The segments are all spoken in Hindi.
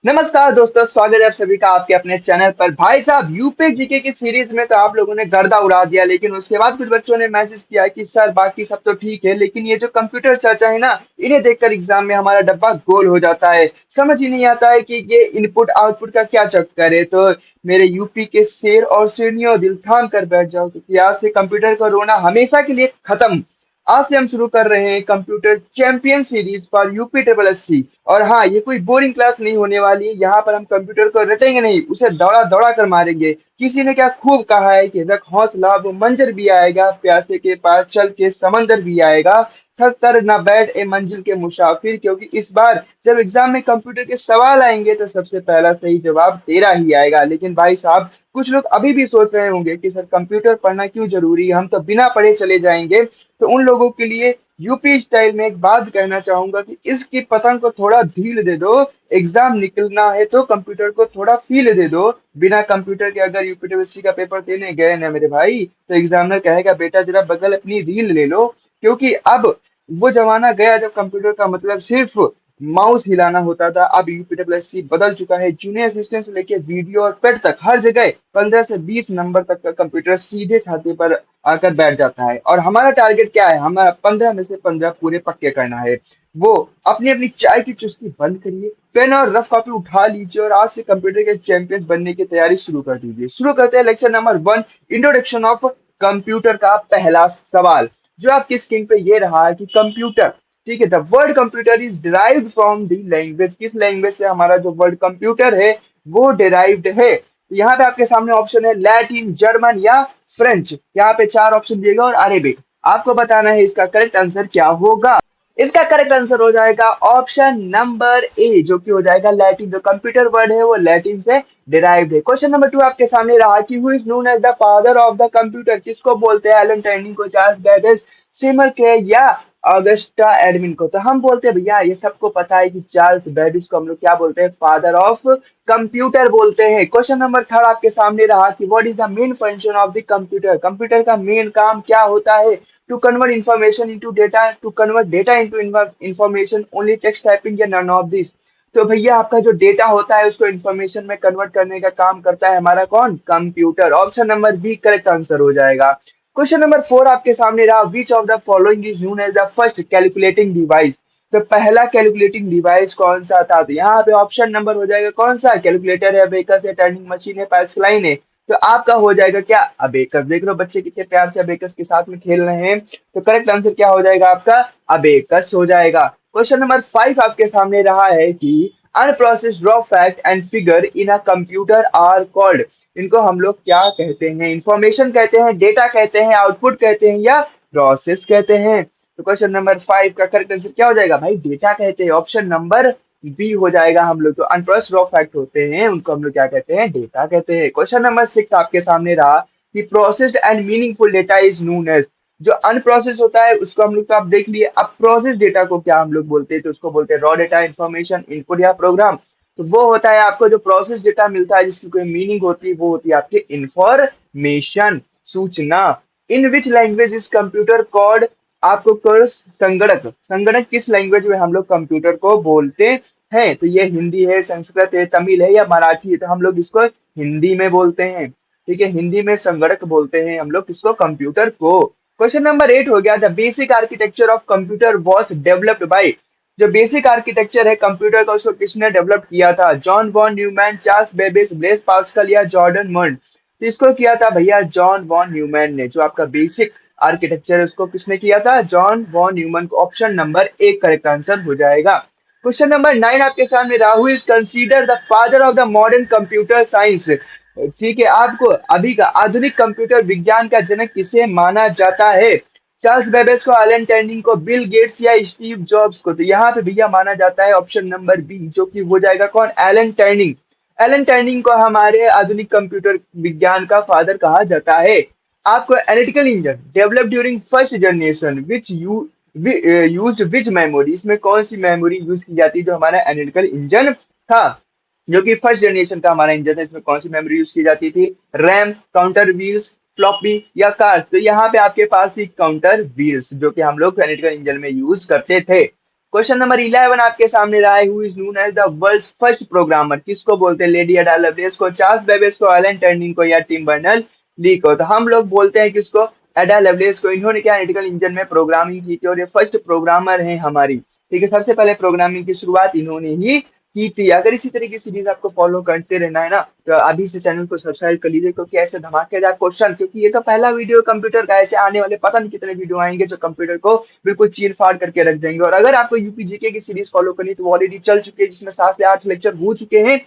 नमस्कार दोस्तों, स्वागत है आप सभी का आपके अपने चैनल पर। भाई साहब, यूपी जीके की सीरीज में तो आप लोगों ने गर्दा उड़ा दिया, लेकिन उसके बाद कुछ बच्चों ने मैसेज किया कि सर बाकी सब तो ठीक है, लेकिन ये जो कंप्यूटर चर्चा है ना, इन्हें देखकर एग्जाम में हमारा डब्बा गोल हो जाता है। समझ ही नहीं आता है कि ये इनपुट आउटपुट का क्या चक्कर है। तो मेरे यूपी के शेर और शेरनियों, दिल थाम कर बैठ जाओ, क्योंकि आज से कंप्यूटर का रोना हमेशा के लिए खत्म। आज से हम शुरू कर रहे हैं computer champion series for UP triple S C. और हाँ, ये कोई बोरिंग क्लास नहीं होने वाली। यहाँ पर हम कंप्यूटर को रटेंगे नहीं, उसे दौड़ा दौड़ा कर मारेंगे। किसी ने क्या खूब कहा है कि रख हौसला, वो मंजर भी आएगा, प्यासे के पास चल के समंदर भी आएगा। थक कर न बैठ ए मंजिल के मुसाफिर, क्योंकि इस बार जब एग्जाम में कंप्यूटर के सवाल आएंगे तो सबसे पहला सही जवाब तेरा ही आएगा। लेकिन भाई साहब, कुछ लोग अभी भी सोच रहे होंगे कि सर कंप्यूटर पढ़ना क्यों जरूरी है, हम तो बिना पढ़े चले जाएंगे। तो उन लोगों के लिए यूपी स्टाइल में एक बात कहना चाहूंगा कि इसकी पतंग को थोड़ा ढील दे दो। एग्जाम निकलना है तो कंप्यूटर को थोड़ा फील दे दो। बिना कंप्यूटर के अगर यूपीटीएससी का पेपर देने गए ना मेरे भाई, तो एग्जामिनर कहेगा बेटा जरा बगल अपनी रील ले लो। क्योंकि अब वो जमाना गया जब कंप्यूटर का मतलब सिर्फ माउस हिलाना होता था। अब यूपीडब्ल्यूएससी बदल चुका है। जूनियर असिस्टेंट से लेके वीडियो और पेड तक हर जगह 15 से 20 नंबर तक का कंप्यूटर सीधे छाती पर आकर बैठ जाता है। और हमारा टारगेट क्या है? हमारा 15 में से 15 पूरे पक्के करना है। वो अपनी अपनी चाय की चुस्की बंद करिए, पेन और रफ कॉपी उठा लीजिए और आज से कंप्यूटर के चैंपियन बनने की तैयारी शुरू कर दीजिए। शुरू करते हैं lecture number 1, introduction of computer का पहला सवाल जो आपकी स्क्रीन पे ये रहा है कि कंप्यूटर, ठीक है, the word computer is derived from the language. किस लैंग्वेज से हमारा जो वर्ड कंप्यूटर है वो डिराइव्ड है? तो यहाँ पे आपके सामने ऑप्शन है लैटिन, जर्मन या फ्रेंच। यहाँ पे 4 ऑप्शन दिए गए और अरेबिक। आपको बताना है इसका करेक्ट आंसर क्या होगा। इसका करेक्ट आंसर हो जाएगा ऑप्शन नंबर ए, जो कि हो जाएगा लैटिन। जो कंप्यूटर वर्ड है वो लैटिन से डिराइव्ड है। क्वेश्चन नंबर 2 आपके सामने रहा कि who is known as the father of the computer. किसको बोलते हैं? एलन टर्निंग को, चार्ल्स बेबेज, सिमर के या ऑगस्टा एडमिन को? तो हम बोलते हैं भैया, ये सबको पता है कि चार्ल्स बेबेज को हम लोग क्या बोलते हैं? फादर ऑफ कंप्यूटर बोलते हैं। क्वेश्चन नंबर 3 आपके सामने रहा कि what is the main function of the computer. Computer का मेन काम क्या होता है? To convert information into data, to convert data into information, only text typing या नन ऑफ दिस। तो भैया आपका जो डेटा होता है उसको इंफॉर्मेशन में कन्वर्ट करने का काम करता है हमारा कौन? Computer. Option number B correct answer हो जाएगा। क्वेश्चन नंबर 4 आपके सामने रहा which of the following is known as the first calculating device. तो पहला कैलकुलेटिंग डिवाइस कौन सा था? तो यहाँ पे ऑप्शन नंबर हो जाएगा कौन सा? कैलकुलेटर है, अबेकस है, टर्निंग मशीन है, पैक्सलाइन है। तो आपका हो जाएगा क्या? अबेकस। देख लो बच्चे कितने प्यार से अबेकस के साथ में खेल रहे हैं। तो करेक्ट आंसर क्या हो जाएगा आपका? अबेकस हो जाएगा। क्वेश्चन नंबर 5 आपके सामने रहा है कि unprocessed raw fact and figure in a computer are called. इनको हम लोग क्या कहते हैं? इंफॉर्मेशन कहते हैं, डेटा कहते हैं, आउटपुट कहते हैं या प्रोसेस कहते हैं? तो क्वेश्चन नंबर 5 का करेक्ट आंसर क्या हो जाएगा भाई? डेटा कहते हैं। ऑप्शन नंबर बी हो जाएगा। हम लोग जो अनप्रोसेस्ड रॉ फैक्ट होते हैं उनको हम लोग क्या कहते हैं? डेटा कहते हैं। क्वेश्चन नंबर 6 आपके सामने रहा कि processed and meaningful data is known as. जो अनप्रोसेस होता है उसको हम लोग तो आप देख लिए। अब प्रोसेस डेटा को क्या हम लोग बोलते हैं? तो उसको बोलते हैं रॉ डेटा, इंफॉर्मेशन, इनपुट या प्रोग्राम। तो वो होता है आपको जो प्रोसेस डेटा मिलता है जिसकी कोई मीनिंग होती है, वो होती है आपकी इंफॉर्मेशन, सूचना। In which language is computer code. आपको कोर्स संगणक, संगणक किस लैंग्वेज में हम लोग कंप्यूटर को बोलते हैं? तो ये हिंदी है, संस्कृत है, तमिल है या मराठी है? तो हम लोग इसको हिंदी में बोलते हैं। ठीक है, हिंदी में संगणक बोलते हैं हम लोग किसको? कंप्यूटर को। क्वेश्चन नंबर 8 हो गया the basic architecture of computer was developed by. जो बेसिक आर्किटेक्चर है कंप्यूटर का उसको किसने डेवलप किया था? John von Neumann, Charles Babbage, Blaise Pascal या जॉर्डन मंड? तो इसको किया था भैया जॉन वॉन न्यूमैन ने। जो आपका बेसिक आर्किटेक्चर है उसको किसने किया था? जॉन वॉन न्यूमैन को। ऑप्शन नंबर 1 करेक्ट आंसर हो जाएगा। क्वेश्चन नंबर 9 आपके सामने रहा who is consider the father of the modern computer science. ठीक है, आपको अभी का आधुनिक कंप्यूटर विज्ञान का जनक किसे माना जाता है? चार्ल्स बेबेज को, एलन टर्निंग को, बिल गेट्स या स्टीव जॉब्स को? तो यहाँ पे भैया माना जाता है ऑप्शन नंबर बी, जो कि हो जाएगा कौन? Elon turning. एलन टर्निंग को हमारे आधुनिक कंप्यूटर विज्ञान का फादर कहा जाता है। आपको analytical engine develop during first generation which you use which memory. इसमें कौन सी मेमोरी यूज की जाती है जो हमारा एनालिटिकल इंजन था, जो कि फर्स्ट जनरेशन का हमारा इंजन है? इसमें कौन सी मेमोरी यूज की जाती थी? रैम, काउंटर व्हील्स, फ्लॉपी या कार्स? तो यहाँ पे आपके पास थी काउंटर व्हील्स, जो कि हम लोग एनालिटिकल इंजन में यूज करते थे। क्वेश्चन नंबर 11 आपके सामने रहा है, who is known as the world's first programmer, किसको बोलते हैं? लेडी अडा लवलेस को, चार्ल्स बेबेज को, एलन टर्निंग को, या टिम बर्नल ली को? तो हम लोग बोलते हैं किसको? एडा लवलेस को। इन्होंने क्या एनालिटिकल इंजन में प्रोग्रामिंग की थी और ये फर्स्ट प्रोग्रामर है हमारी, ठीक है। सबसे पहले प्रोग्रामिंग की शुरुआत इन्होंने ही की थी। अगर इसी तरह की सीरीज आपको फॉलो करते रहना है ना, तो अभी से चैनल को सब्सक्राइब कर लीजिए, क्योंकि ऐसे धमाकेदार क्वेश्चन, क्योंकि ये तो पहला वीडियो कंप्यूटर का, ऐसे आने वाले पता नहीं कितने वीडियो आएंगे जो कंप्यूटर को बिल्कुल चीर फाड़ करके रख देंगे। और अगर आपको यूपीजीके की सीरीज फॉलो करनी तो वो ऑलरेडी चल चुकी है, जिसमें 7 से 8 लेक्चर हो चुके हैं,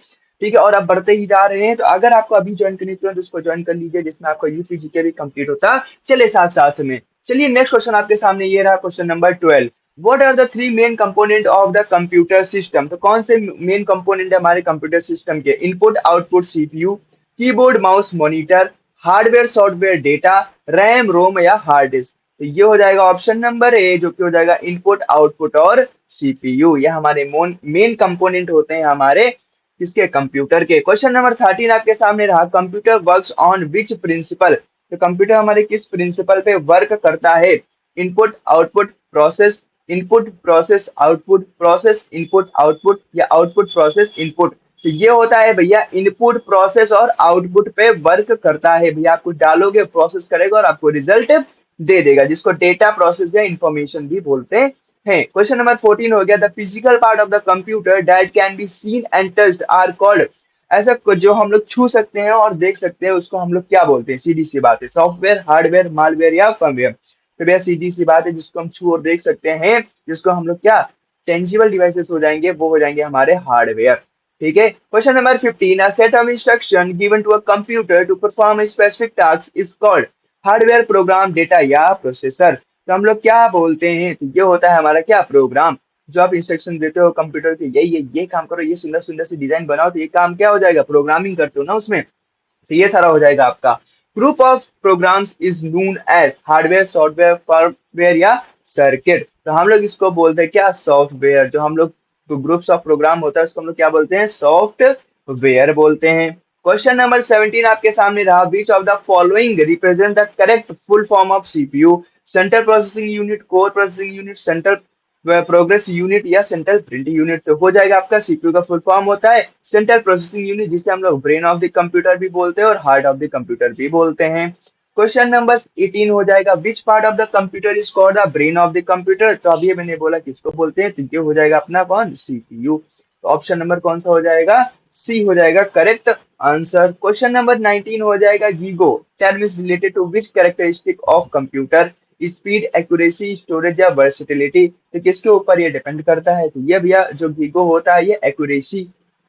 ठीक है, और अब बढ़ते ही जा रहे हैं। तो अगर आपको अभी ज्वाइन करनी तो उसको ज्वाइन कर लीजिए, जिसमें आपका यूपीजीके भी कंप्लीट होता चले साथ साथ में। चलिए नेक्स्ट क्वेश्चन आपके सामने ये रहा, question number 12। What are the three main component of the computer system? तो कौन से मेन कंपोनेंट है हमारे कंप्यूटर सिस्टम के? Input, output, CPU, keyboard, mouse, monitor, hardware, software, data, RAM, ROM या हार्ड डिस्क? तो ये हो जाएगा ऑप्शन नंबर ए, जो कि हो जाएगा इनपुट, आउटपुट और सीपीयू। ये हमारे मेन कंपोनेंट होते हैं हमारे किसके? कंप्यूटर के। क्वेश्चन नंबर 13 आपके सामने रहा, computer works on which principle? तो कंप्यूटर हमारे किस प्रिंसिपल पे वर्क करता है? Input, output, process, input, process, output, process, input, output, या आउटपुट, प्रोसेस, इनपुट? तो ये होता है भैया इनपुट, प्रोसेस और आउटपुट पे वर्क करता है भैया। आपको डालोगे, प्रोसेस करेगा और आपको रिजल्ट दे देगा, जिसको डेटा प्रोसेस या इंफॉर्मेशन भी बोलते हैं। क्वेश्चन नंबर 14 हो गया, the physical part of the computer that can be seen and touched are called? ऐसा जो हम लोग छू सकते हैं और देख सकते हैं उसको हम लोग क्या बोलते हैं? सीधी सी बात है, सॉफ्टवेयर, हार्डवेयर, मालवेयर या फर्मवेयर? तो भैया सीधी सी बात है, जिसको हम छू और देख सकते हैं, जिसको हम लोग क्या टेंजिबल डिवाइसेस हो जाएंगे, वो हो जाएंगे हमारे हार्डवेयर, ठीक है। Question number 15, a set of instruction given to a computer to perform a specific task is called hardware, program, data या प्रोसेसर? तो हम लोग क्या बोलते हैं? तो ये होता है हमारा क्या? प्रोग्राम। जो आप इंस्ट्रक्शन देते हो कंप्यूटर के, ये काम करो, ये सुंदर सुंदर सी डिजाइन बनाओ, तो ये काम क्या हो जाएगा? प्रोग्रामिंग करते हो ना उसमें, तो ये सारा हो जाएगा आपका। Group of programs is known as hardware, software, firmware या सर्किट? तो हम लोग इसको बोलते हैं क्या? सॉफ्टवेयर। जो हम लोग तो ग्रुप्स ऑफ प्रोग्राम होता है उसको हम लोग क्या बोलते हैं? सॉफ्टवेयर बोलते हैं। क्वेश्चन नंबर 17 आपके सामने रहा, which of the following represent the correct full form of CPU? Central processing unit, core processing unit, central progress unit या सेंट्रल प्रिंट यूनिट? तो हो जाएगा आपका सीपीयू का फुल फॉर्म होता है सेंट्रल प्रोसेसिंग यूनिट, जिसे हम लोग ब्रेन ऑफ द कंप्यूटर भी बोलते हैं और हार्ट ऑफ द कंप्यूटर भी बोलते हैं। क्वेश्चन नंबर 18 हो जाएगा, which part of the computer is called the brain of the computer? तो अभी मैंने बोला किसको बोलते हैं, तो ये हो जाएगा अपना कौन? सीपीयू। तो ऑप्शन नंबर कौन सा हो जाएगा? सी हो जाएगा करेक्ट आंसर। क्वेश्चन नंबर 19 हो जाएगा, GIGO term is related to which characteristic of computer? Speed, accuracy, storage या वर्सेटिलिटी? तो किसके ऊपर ये डिपेंड करता है? तो ये भैया जो गीगो होता है ये एक्यूरेसी,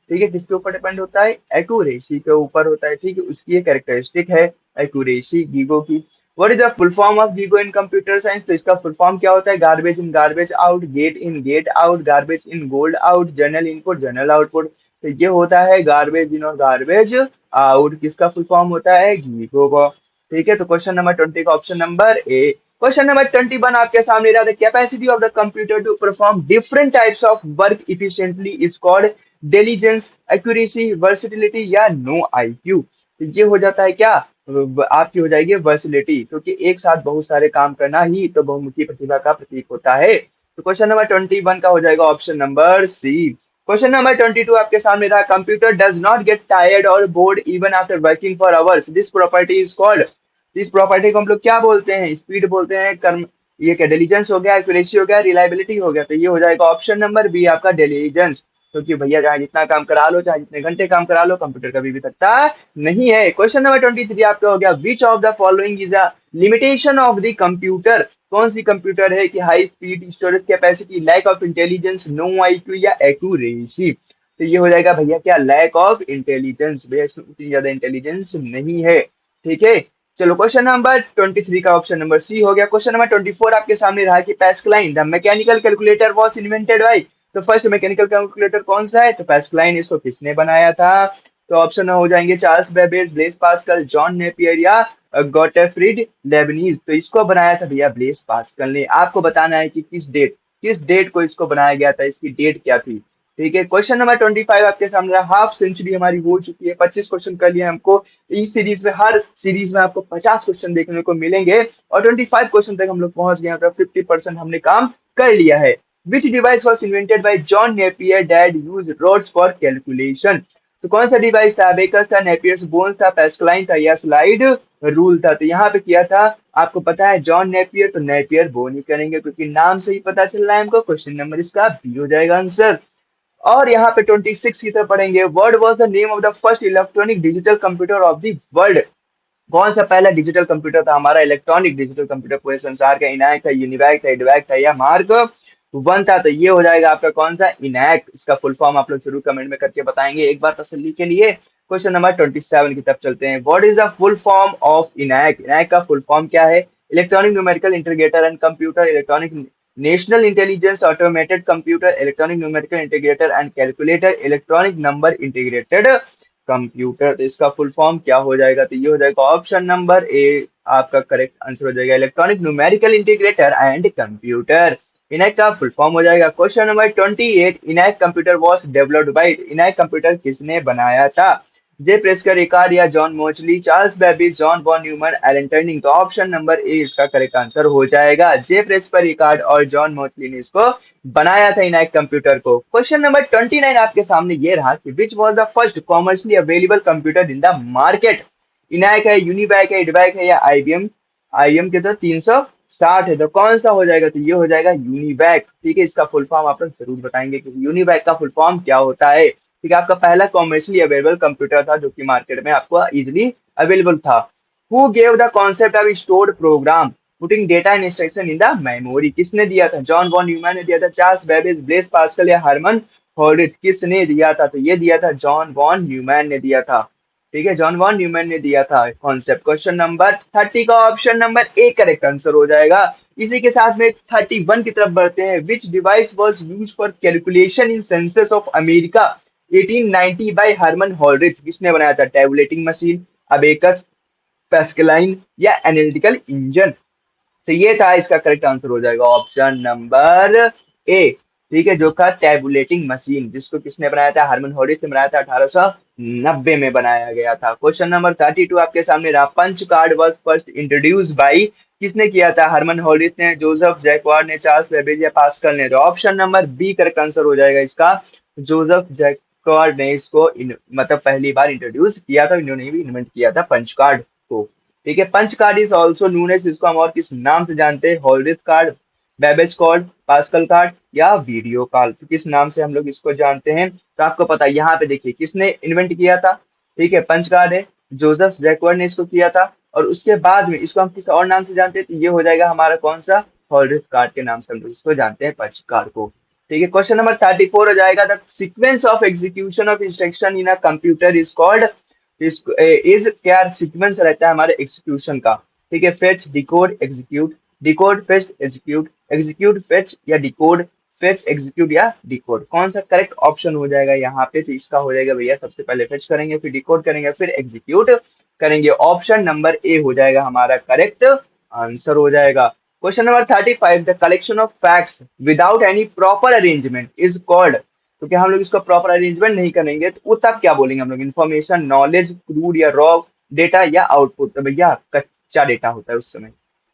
ठीक है, किसके ऊपर डिपेंड होता है? एक्यूरेसी के ऊपर होता है, ठीक है, उसकी ये कैरेक्टरिस्टिक है एक्यूरेसी गीगो की। What is the full form of GIGO in computer science? तो इसका फुल फॉर्म क्या होता है? Garbage in garbage out, get in get out, garbage in gold out, journal input journal output? तो ये होता है गार्बेज इन और गार्बेज आउट। किसका फुल फॉर्म होता है? गीगो का, ठीक है। तो क्वेश्चन नंबर 20 का option number A. Question number 21 आपके सामने रहा, the capacity of the computer to perform different types of work efficiently is called diligence, accuracy, versatility या नो आईक्यू? तो ये हो जाता है क्या? आपकी हो जाएगी वर्सिलिटी, क्योंकि एक साथ बहुत सारे काम करना ही तो बहुमुखी प्रतिभा का प्रतीक होता है। तो क्वेश्चन नंबर 21 का हो जाएगा option number C. Question number 22 आपके सामने रहा, computer does not get tired और bored even after working for hours, this property is called? इस प्रॉपर्टी को हम लोग क्या बोलते हैं? स्पीड बोलते हैं, कर्म, ये क्या डिलीजेंस हो गया, एक्यूरेसी हो गया, रिलायबिलिटी हो गया? तो ये हो जाएगा ऑप्शन नंबर बी आपका डिलीजेंस, क्योंकि भैया चाहे जितना काम करा लो, चाहे जितने घंटे काम करा लो, कंप्यूटर कभी भी थकता नहीं है। क्वेश्चन नंबर 23 आपका हो गया, which of the following is a limitation of the computer? कौन सी कंप्यूटर है कि high speed, storage capacity, lack of intelligence, no IQ या एक्यूरेसी? तो ये हो जाएगा भैया क्या? Lack of intelligence. भैया इसमें उतनी ज्यादा इंटेलिजेंस नहीं है, ठीक है। चलो क्वेश्चन नंबर 23 का ऑप्शन नंबर सी हो गया। क्वेश्चन नंबर 24 आपके सामने रहा कि Pascaline the mechanical calculator was invented by? तो फर्स्ट मैकेनिकल कैलकुलेटर कौन सा है? तो पैस्कलाइन। इसको किसने बनाया था? तो ऑप्शन हो जाएंगे Charles Babbage, Blaise pascal, John Napier या गॉटफ्रीड लेबनीज? तो इसको बनाया था भैया ब्लेस पास्कल ने। आपको बताना है कि किस डेट को इसको बनाया गया था, इसकी डेट क्या थी, ठीक है। क्वेश्चन नंबर 25 आपके सामने, हाफ सेंचुरी हमारी हो चुकी है, 25 क्वेश्चन कर लिए हमको इस सीरीज में। हर सीरीज में आपको 50 क्वेश्चन देखने को मिलेंगे और 25 क्वेश्चन तक हम लोग पहुंच गए, मतलब 50% हमने काम कर लिया है। Which device was invented by John Napier that used rods for calculation. तो कौन सा डिवाइस था? अबेकस था, नेपियर्स बोन्स था, पैस्कलाइन था या स्लाइड रूल था? तो यहाँ पे किया था, आपको पता है जॉन नेपियर, तो नेपियर बोन ही करेंगे क्योंकि नाम से ही पता चल रहा है हमको। क्वेश्चन नंबर इसका बी हो जाएगा आंसर। और यहाँ पे 26 की तरफ पढ़ेंगे। Word was the name of the first electronic digital computer of the world. कौन सा पहला डिजिटल कंप्यूटर था हमारा? इलेक्ट्रॉनिक डिजिटल कंप्यूटर पूरे संसार का। इनैक था, यूनिवैक था, एडवैक था या मार्क वन था? तो ये हो जाएगा आपका कौन सा? इनैक। इसका फुल फॉर्म आप लोग जरूर कमेंट में करके बताएंगे एक बार तसल्ली के लिए। क्वेश्चन नंबर 27 की तरफ चलते हैं। What is the full form of ENIAC? ENIAC का फुल फॉर्म क्या है? Electronic numerical integrator and computer, electronic national intelligence automated computer, electronic numerical integrator and calculator, electronic number integrated computer. तो इसका फुल फॉर्म क्या हो जाएगा? तो ये हो जाएगा ऑप्शन नंबर ए आपका करेक्ट आंसर हो जाएगा, electronic numerical integrator and computer. ENIAC का फुल फॉर्म हो जाएगा। Question number 28, ENIAC computer was developed by, ENIAC computer किसने बनाया था? जे प्रेस्कर, रिकार्ड या John Mauchly, Charles Babbage, John von Neumann, Alan Turing. तो ऑप्शन नंबर ए इसका करेक्ट आंसर हो जाएगा। जे प्रेस्कर, रिकार्ड और जॉन मोचली ने इसको बनाया था इनैक कंप्यूटर को। क्वेश्चन नंबर 29 आपके सामने ये रहा कि which was the first commercially available computer in the market? ENIAC है, यूनिवैक है, एडवैक है या आईबीएम? आईएम के तो 360 है, तो कौन सा हो जाएगा? तो ये हो जाएगा यूनिवैक। ठीक है, इसका फुल फॉर्म आप लोग जरूर बताएंगे कि यूनिवैक का फुल फॉर्म क्या होता है। ठीक है, आपका पहला कॉमर्शियली अवेलेबल कंप्यूटर था जो कि मार्केट में आपको इजिली अवेलेबल था। Who gave the concept of stored program putting data and instruction in the memory? किसने दिया था? जॉन वॉन न्यूमैन ने दिया था, चार्ल्स बेबेज, ब्लेस पास्कल या हरमन होल्डिट? किसने दिया था? तो ये दिया था जॉन वॉन न्यूमैन ने दिया था। ठीक है, जॉन वॉन न्यूमैन ने दिया था कॉन्सेप्ट। क्वेश्चन नंबर 30 का option number A correct answer हो जाएगा। इसी के साथ में 31 की तरफ बढ़ते हैं। Which device was used for calculation in census of America 1890 by Herman Hollerith? किसने बनाया था? टेबुलेटिंग मशीन, अबेकस, पैस्कलाइन या एनालिटिकल इंजन? तो ये था, इसका करेक्ट आंसर हो जाएगा ऑप्शन नंबर ए। ठीक है, जो का टैबुलेटिंग मशीन, जिसको किसने बनाया था? हार्मन हॉरिस ने बनाया था, 1890 में बनाया गया था। क्वेश्चन नंबर 32 आपके सामने रहा। Punch card was first introduced by, किसने किया था? हार्मन हॉरिस ने, जोसेफ जैकवार्ड ने, चार्ल्स बेबेज या पास्कल ने? तो option number B correct answer हो जाएगा इसका। जोसेफ जैकवार्ड ने इसको मतलब पहली बार इंट्रोड्यूस किया था, इन्होंने भी इन्वेंट किया था पंच कार्ड को। ठीक है, punch card is also known as, इसको हम और किस नाम से जानते हैं? Hollerith card, Babbage card, Pascal card या वीडियो कार्ड? तो किस नाम से हम लोग इसको जानते हैं? तो आपको पता है, यहाँ पे देखिए किसने इन्वेंट किया था। ठीक है, पंच कार्ड है, जोसेफ जैकवर्ड ने इसको किया था। और उसके बाद में इसको हम किस और नाम से जानते हैं? तो ये हो जाएगा हमारा कौन सा? हॉलरिथ कार्ड के नाम से हम लोग इसको जानते हैं, पंच कार्ड को। ठीक है, क्वेश्चन नंबर 34 हो जाएगा। The sequence of execution of instruction in a computer is called, is क्या सीक्वेंस रहता है हमारे एग्जीक्यूशन का? ठीक है, fetch, decode, execute, decode, fetch, execute, execute, fetch या डिकोड, फेच, एग्जीक्यूट या डिकोड? कौन सा करेक्ट ऑप्शन हो जाएगा यहाँ पे? तो इसका हो जाएगा भैया, सबसे पहले फेच करेंगे, फिर डिकोड करेंगे, फिर एग्जीक्यूट करेंगे। ऑप्शन नंबर ए हो जाएगा हमारा करेक्ट आंसर हो जाएगा। Question number 35, the collection of facts without any proper arrangement is called. तो क्या हम लोग इसको प्रॉपर अरेंजमेंट नहीं करेंगे तो तब क्या बोलेंगे हम लोग? इन्फॉर्मेशन, नॉलेज, क्रूड या रॉ डेटा या आउटपुट? तो भैया कच्चा डेटा होता है उस समय।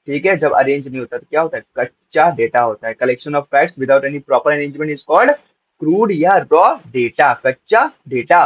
ठीक है, जब अरेंज नहीं होता तो क्या होता है? कच्चा डेटा होता है। Collection of facts without any proper arrangement is called crude या रॉ डेटा, कच्चा data.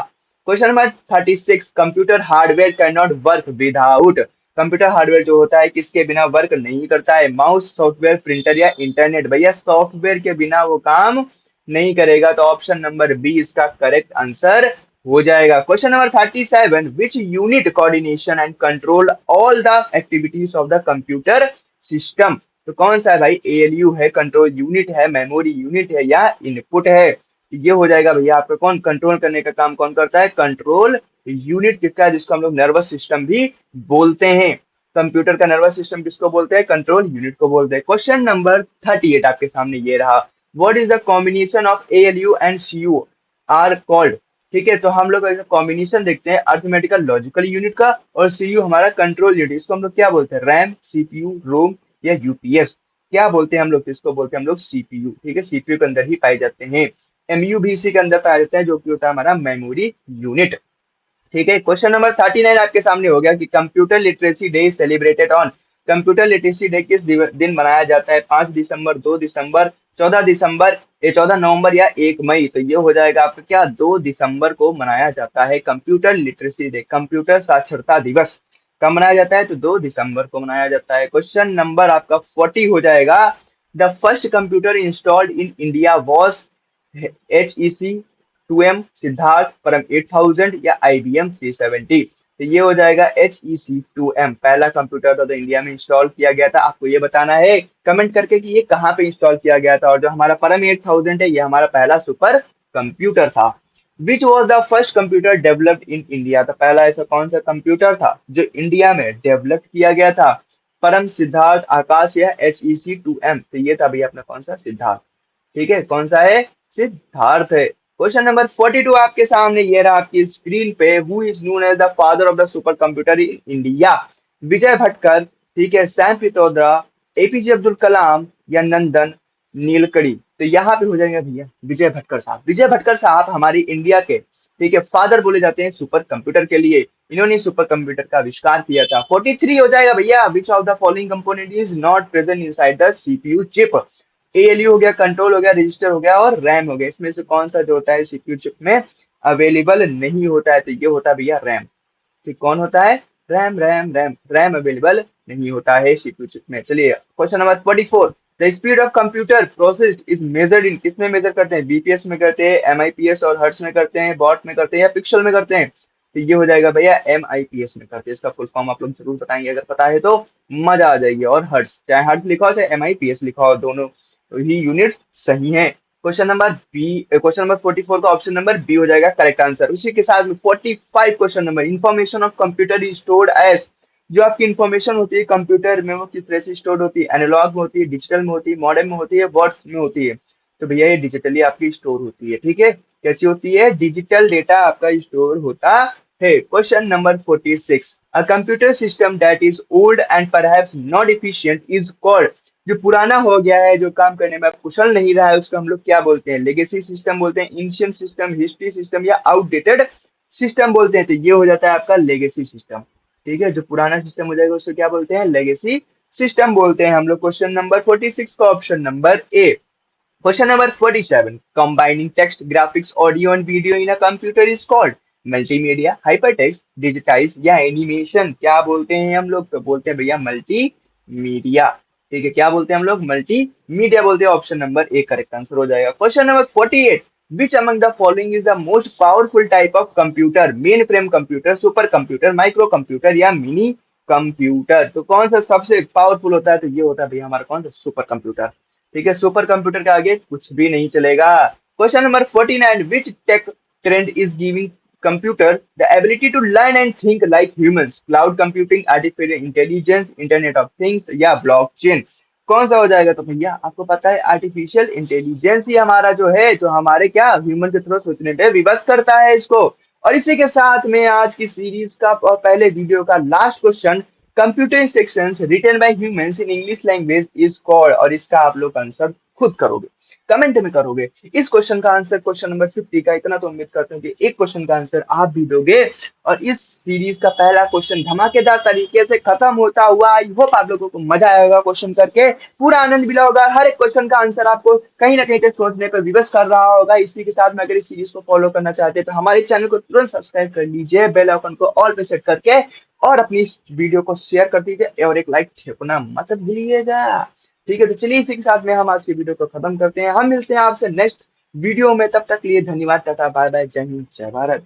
Question number 36, computer hardware can not work without, computer hardware जो होता है किसके बिना वर्क नहीं करता है? माउस, सॉफ्टवेयर, प्रिंटर या इंटरनेट? भैया सॉफ्टवेयर के बिना वो काम नहीं करेगा। तो ऑप्शन नंबर बी इसका करेक्ट आंसर हो जाएगा। Question number 37, which unit coordination and control all the activities of the computer system? तो कौन सा है भाई? एएलयू है, कंट्रोल यूनिट है, मेमोरी यूनिट है या इनपुट है? ये हो जाएगा भैया आपका। कौन कंट्रोल करने का काम कौन करता है? कंट्रोल यूनिट किसका है? जिसको हम लोग नर्वस सिस्टम भी बोलते हैं। कंप्यूटर का नर्वस सिस्टम किसको बोलते हैं? कंट्रोल यूनिट को बोलते हैं। क्वेश्चन नंबर 38 आपके सामने ये रहा। What is the combination of ALU and CU are called? ठीक है, तो हम लोग कॉम्बिनेशन देखते हैं अर्थमेटिकल लॉजिकल यूनिट का और सीयू हमारा कंट्रोल यूनिट। इसको हम लोग क्या बोलते हैं? रैम, सीपीयू, रोम या यूपीएस? क्या बोलते हैं हम लोग? इसको बोलते हैं हम लोग सीपीयू। ठीक है, सीपीयू के अंदर ही पाए जाते हैं। एमयू भी इसी के अंदर पाया जाता है, जो कि होता है हमारा मेमोरी यूनिट। ठीक है, क्वेश्चन नंबर 39 आपके सामने हो गया कि computer literacy day celebrated on, computer literacy day किस दिन मनाया जाता है? 5 दिसंबर, 2 दिसंबर, 14 दिसंबर, 14 नवंबर या 1 मई। तो ये हो जाएगा आपका क्या, 2 दिसंबर को मनाया जाता है कंप्यूटर लिटरेसी डे, कंप्यूटर साक्षरता दिवस। कब मनाया जाता है, तो 2 दिसंबर को मनाया जाता है। क्वेश्चन नंबर आपका 40 हो जाएगा। The first computer installed in India was HEC 2M, Siddharth, परम 8000 या IBM 370। तो ये हो जाएगा HEC 2M, पहला कंप्यूटर था जो इंडिया में इंस्टॉल किया गया था। आपको ये बताना है कमेंट करके कि ये कहाँ पे इंस्टॉल किया गया था। और जो हमारा परम 8000 है, ये हमारा पहला सुपर कंप्यूटर था। Which was the first computer developed in India, तो पहला ऐसा कौन सा कंप्यूटर था जो इंडिया में डेवलप किया गया था, परम, सिद्धार्थ, आकाश या HEC 2M। तो ये था भैया अपना कौन सा, सिद्धार्थ। ठीक है, कौन सा है, सिद्धार्थ है। क्वेश्चन नंबर 42 आपके सामने, ये रहा आपकी स्क्रीन पे। Who is known as the father of the super computer in India, Vijay Bhatkar, ठीक है, सैम पित्रोदा, APJ अब्दुल कलाम या नंदन नीलकड़ी। तो यहाँ पे हो जाएगा भैया विजय भटकर साहब। विजय भटकर साहब हमारी इंडिया के, ठीक है, फादर बोले जाते हैं सुपर कंप्यूटर के लिए। इन्होंने सुपर कंप्यूटर का आविष्कार किया था। 43 हो जाएगा भैया। विच of the following component is not present inside the CPU chip. ALU हो गया, कंट्रोल हो गया, रजिस्टर हो गया और रैम हो गया। इसमें से कौन सा जो होता है CPU चिप में अवेलेबल नहीं होता है, तो ये होता है भैया रैम। ठीक, कौन होता है, RAM, RAM, RAM, RAM available नहीं होता है CPU चिप में। चलिए question number 44। The speed of computer process is measured in, किसमें मेजर करते हैं, BPS में करते हैं, MIPS और हर्ट्ज में करते हैं, वॉट में करते हैं या पिक्सल में करते हैं। तो ये हो जाएगा भैया MIPS में करते हैं। इसका फुल फॉर्म आप लोग जरूर बताएंगे, अगर पता है तो मजा आ जाएगी। और हर्ट्ज, चाहे हर्ट्ज लिखा हो चाहे MIPS लिखा हो, दोनों ही यूनिट सही है। क्वेश्चन नंबर 44 का ऑप्शन नंबर बी हो जाएगा करेक्ट आंसर। उसी के साथ में 45 question number, information of computer is stored as, जो आपकी इंफॉर्मेशन होती है कंप्यूटर में वो किस तरह से स्टोर होती है, एनालॉग में होती है, डिजिटल में होती है, मॉडर्न में होती है, वर्ड्स में होती है। तो भैया ये डिजिटली आपकी स्टोर होती है। ठीक है, कैसी होती है, डिजिटल डेटा आपका स्टोर होता है। Question number 46। A computer system that is old and perhaps not efficient is called, जो पुराना हो गया है, जो काम करने में कुशल नहीं रहा है, उसको हम लोग क्या बोलते हैं, लेगेसी सिस्टम बोलते हैं, एंशिएंट सिस्टम, हिस्ट्री सिस्टम या आउटडेटेड सिस्टम बोलते हैं। तो ये हो जाता है आपका लेगेसी सिस्टम। ठीक है, जो पुराना सिस्टम हो जाएगा उसको क्या बोलते हैं, लेगेसी सिस्टम बोलते हैं हम लोग। क्वेश्चन नंबर 46 का option number A. Question number 47। Combining text, graphics, audio and video in a computer is called multimedia, hypertext, digitise या एनिमेशन। क्या बोलते हैं हम लोग, तो बोलते हैं भैया मल्टीमीडिया। ठीक है, क्या बोलते हैं हम लोग, मल्टीमीडिया बोलते हैं। Option number A correct answer हो जाएगा। Question number 48। Which among the following is the most powerful type of computer, main frame computer, super computer, micro computer या मिनी कंप्यूटर। तो कौन सा सबसे पावरफुल होता है, तो ये होता है भैया हमारा कौन सा, सुपर कंप्यूटर। ठीक है, सुपर कंप्यूटर के आगे कुछ भी नहीं चलेगा। Question number 49। Which tech trend is giving computer the ability to learn and think like humans, cloud computing, artificial intelligence, internet of things या ब्लॉकचेन। कौन सा हो जाएगा, तो भैया आपको पता है आर्टिफिशियल इंटेलिजेंस ही हमारा जो है, जो हमारे क्या ह्यूमन के थ्रू सोचने पे विवश करता है इसको। और इसी के साथ में आज की सीरीज का और पहले वीडियो का last question, computer instructions written by humans in English language is called, और इसका आप लोग आंसर खुद करोगे, कमेंट में करोगे। इस क्वेश्चन का आंसर क्वेश्चन नंबर 50 का, इतना तो उम्मीद करता हूँ कि एक क्वेश्चन का आंसर आप भी दोगे। और इस सीरीज का पहला क्वेश्चन धमाकेदार तरीके से खत्म होता हुआ, आई होप आप लोगों को मजा आएगा क्वेश्चन करके, पूरा आनंद मिला होगा, हर एक क्वेश्चन का आंसर आपको कहीं ना कहीं पे सोचने पर विवश कर रहा होगा। इसी के साथ में अगर इस सीरीज को फॉलो करना चाहते हैं तो हमारे चैनल को तुरंत सब्सक्राइब कर लीजिए, बेल आइकन को ऑल पे सेट करके, और अपनी इस वीडियो को शेयर कर दीजिए और एक लाइक ठेपना मत भूलिएगा। ठीक है, तो चलिए इसी के साथ में हम आज की वीडियो को खत्म करते हैं। हम मिलते हैं आपसे नेक्स्ट वीडियो में, तब तक लिए धन्यवाद, टाटा बाय बाय, जय हिंद, जय भारत।